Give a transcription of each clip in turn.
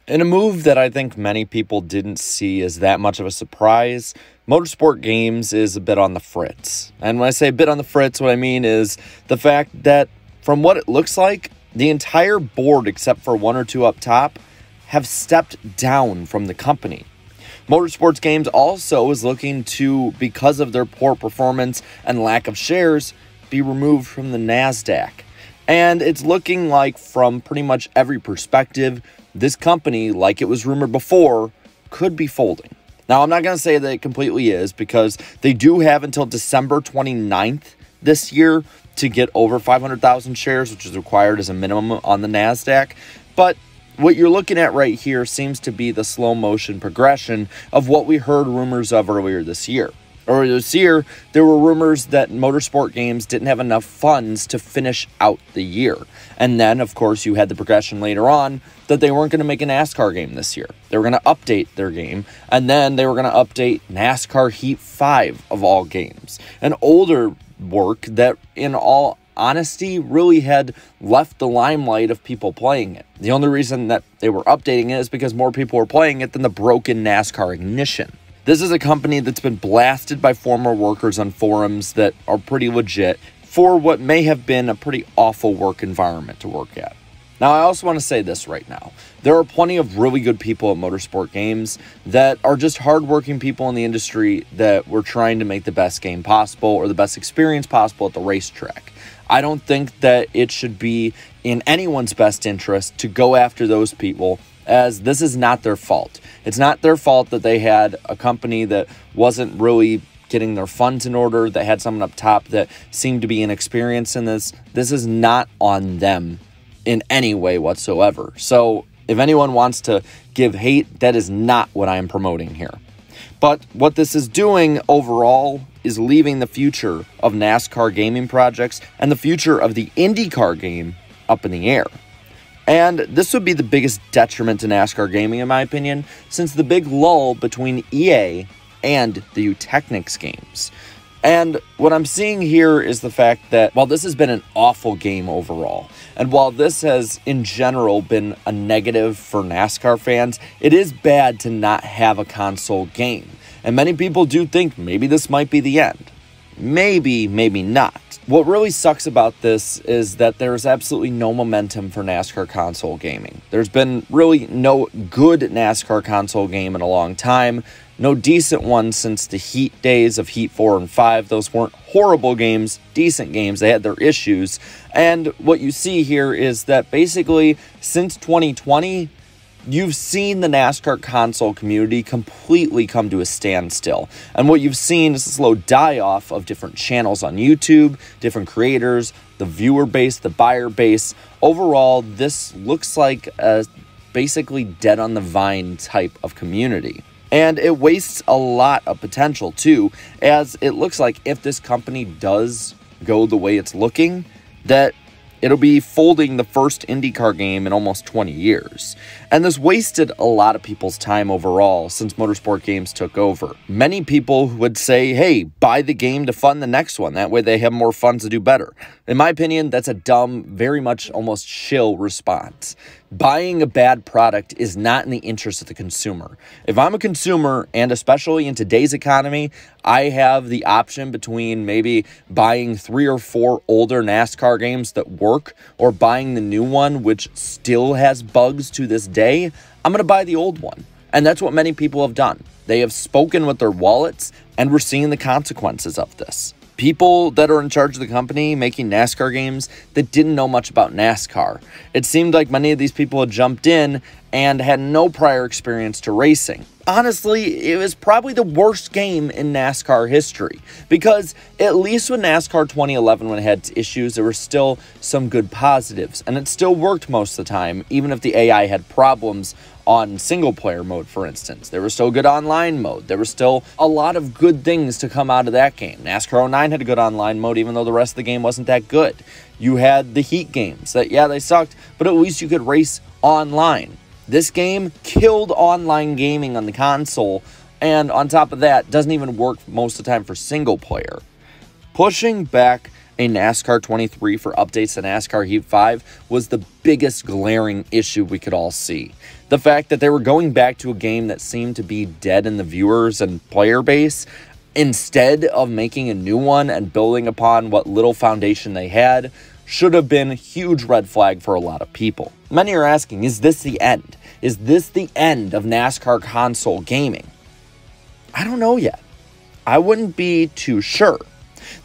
In a move that I think many people didn't see as that much of a surprise, Motorsport Games is a bit on the fritz. And when I say a bit on the fritz, what I mean is the fact that from what it looks like, the entire board, except for one or two up top, have stepped down from the company. Motorsports Games also is looking to, because of their poor performance and lack of shares, be removed from the NASDAQ. And it's looking like, from pretty much every perspective, this company, like it was rumored before, could be folding. Now, I'm not going to say that it completely is, because they do have until December 29th this year to get over 500,000 shares, which is required as a minimum on the NASDAQ. But what you're looking at right here seems to be the slow motion progression of what we heard rumors of earlier this year. Earlier this year, there were rumors that Motorsport Games didn't have enough funds to finish out the year. And then, of course, you had the progression later on that they weren't going to make a NASCAR game this year. They were going to update their game, and then they were going to update NASCAR Heat 5 of all games. An older work that, in all honesty, really had left the limelight of people playing it. The only reason that they were updating it is because more people were playing it than the broken NASCAR Ignition. This is a company that's been blasted by former workers on forums that are pretty legit for what may have been a pretty awful work environment to work at. Now, I also want to say this right now. There are plenty of really good people at Motorsport Games that are just hardworking people in the industry that were trying to make the best game possible or the best experience possible at the racetrack. I don't think that it should be in anyone's best interest to go after those people, as this is not their fault. It's not their fault that they had a company that wasn't really getting their funds in order, that had someone up top that seemed to be inexperienced in this. This is not on them in any way whatsoever. So if anyone wants to give hate, that is not what I am promoting here. But what this is doing overall is leaving the future of NASCAR gaming projects and the future of the IndyCar game up in the air. And this would be the biggest detriment to NASCAR gaming, in my opinion, since the big lull between EA and the Eutechnyx games. And what I'm seeing here is the fact that while this has been an awful game overall, and while this has in general been a negative for NASCAR fans, it is bad to not have a console game. And many people do think maybe this might be the end. Maybe, maybe not. What really sucks about this is that there's absolutely no momentum for NASCAR console gaming. There's been really no good NASCAR console game in a long time. No decent one since the Heat days of Heat 4 and 5. Those weren't horrible games, decent games. They had their issues. And what you see here is that basically since 2020, you've seen the NASCAR console community completely come to a standstill. And what you've seen is a slow die-off of different channels on YouTube, different creators, the viewer base, the buyer base. Overall, this looks like a basically dead on the vine type of community. And it wastes a lot of potential too, as it looks like if this company does go the way it's looking, that it'll be folding the first IndyCar game in almost 20 years. And this wasted a lot of people's time overall since Motorsport Games took over. Many people would say, hey, buy the game to fund the next one. That way they have more funds to do better. In my opinion, that's a dumb, very much almost shill response. Buying a bad product is not in the interest of the consumer. If I'm a consumer, and especially in today's economy, I have the option between maybe buying 3 or 4 older NASCAR games that work or buying the new one, which still has bugs to this day, I'm going to buy the old one. And that's what many people have done. They have spoken with their wallets, and we're seeing the consequences of this. People that are in charge of the company making NASCAR games that didn't know much about NASCAR. It seemed like many of these people had jumped in and had no prior experience to racing. Honestly, it was probably the worst game in NASCAR history, because at least with NASCAR 2011, when it had issues, there were still some good positives, and it still worked most of the time, even if the AI had problems on single-player mode, for instance. There was still good online mode. There was still a lot of good things to come out of that game. NASCAR 09 had a good online mode, even though the rest of the game wasn't that good. You had the Heat games that, yeah, they sucked, but at least you could race online. This game killed online gaming on the console, and on top of that, doesn't even work most of the time for single player. Pushing back a NASCAR 23 for updates to NASCAR Heat 5 was the biggest glaring issue we could all see. The fact that they were going back to a game that seemed to be dead in the viewers and player base, instead of making a new one and building upon what little foundation they had, should have been a huge red flag for a lot of people. Many are asking, is this the end? Is this the end of NASCAR console gaming? I don't know yet. I wouldn't be too sure.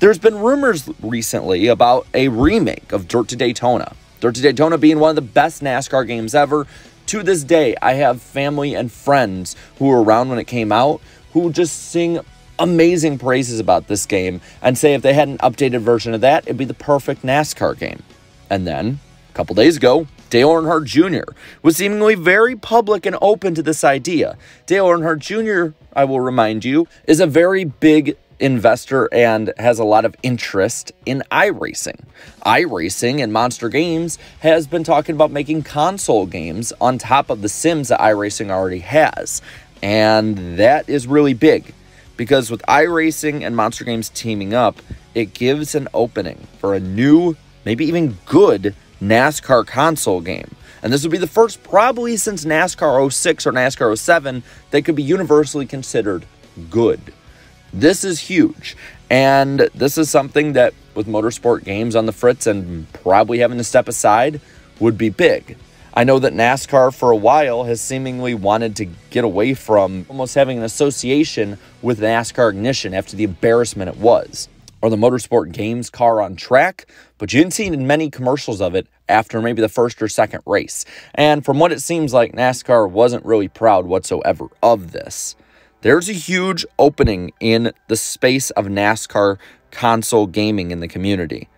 There's been rumors recently about a remake of Dirt to Daytona. Dirt to Daytona being one of the best NASCAR games ever. To this day, I have family and friends who were around when it came out who just sing amazing praises about this game and say if they had an updated version of that, it'd be the perfect NASCAR game. And then, a couple days ago, Dale Earnhardt Jr. was seemingly very public and open to this idea. Dale Earnhardt Jr., I will remind you, is a very big investor and has a lot of interest in iRacing. iRacing and Monster Games has been talking about making console games on top of the Sims that iRacing already has. And that is really big because with iRacing and Monster Games teaming up, it gives an opening for a new, maybe even good NASCAR console game. And this would be the first probably since NASCAR 06 or NASCAR 07 that could be universally considered good. This is huge, and this is something that with motorsport games on the fritz and probably having to step aside would be big. I know that NASCAR for a while has seemingly wanted to get away from almost having an association with NASCAR Ignition after the embarrassment it was, or the motorsport games car on track, but you didn't see many commercials of it after maybe the first or second race. And from what it seems like, NASCAR wasn't really proud whatsoever of this. There's a huge opening in the space of NASCAR console gaming in the community.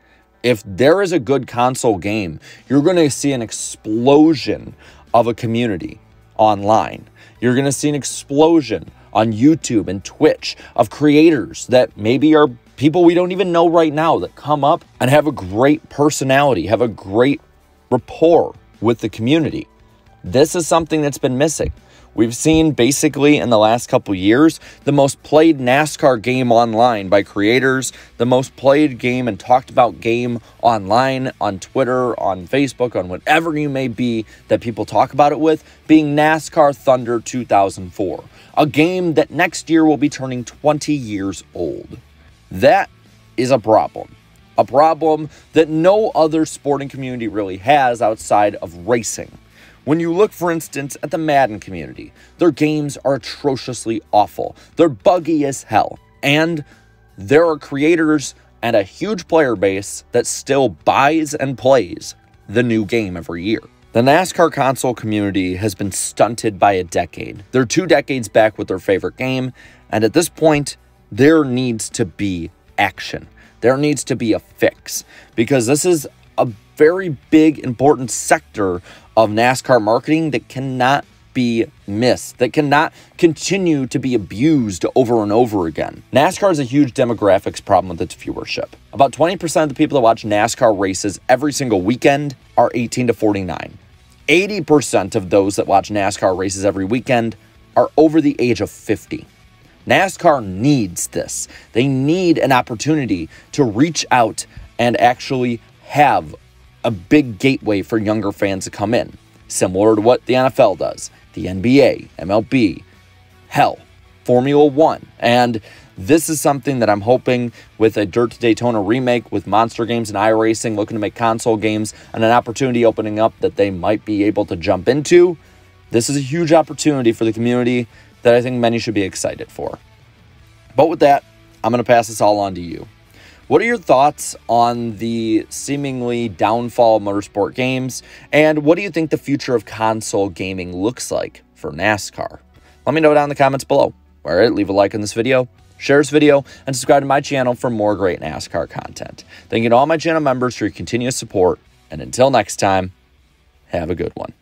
If there is a good console game, you're going to see an explosion of a community online. You're going to see an explosion on YouTube and Twitch of creators that maybe are people we don't even know right now that come up and have a great personality, have a great rapport with the community. This is something that's been missing. We've seen basically in the last couple years the most played NASCAR game online by creators, the most played game and talked about game online, on Twitter, on Facebook, on whatever you may be that people talk about it with, being NASCAR Thunder 2004, a game that next year will be turning 20 years old. That is a problem that no other sporting community really has outside of racing. When you look, for instance, at the Madden community, their games are atrociously awful. They're buggy as hell. And there are creators and a huge player base that still buys and plays the new game every year. The NASCAR console community has been stunted by a decade. They're 2 decades back with their favorite game, and at this point, there needs to be action. There needs to be a fix, because this is a very big, important sector of NASCAR marketing that cannot be missed, that cannot continue to be abused over and over again. NASCAR has a huge demographics problem with its viewership. About 20% of the people that watch NASCAR races every single weekend are 18 to 49. 80% of those that watch NASCAR races every weekend are over the age of 50. NASCAR needs this. They need an opportunity to reach out and actually have a big gateway for younger fans to come in, similar to what the NFL does, the NBA, MLB, hell, Formula One. And this is something that I'm hoping with a Dirt to Daytona remake with Monster Games and iRacing looking to make console games and an opportunity opening up that they might be able to jump into. This is a huge opportunity for the community that I think many should be excited for. But with that, I'm going to pass this all on to you. What are your thoughts on the seemingly downfall of motorsport games, and what do you think the future of console gaming looks like for NASCAR? Let me know down in the comments below. All right, leave a like on this video, share this video, and subscribe to my channel for more great NASCAR content. Thank you to all my channel members for your continuous support, and until next time, have a good one.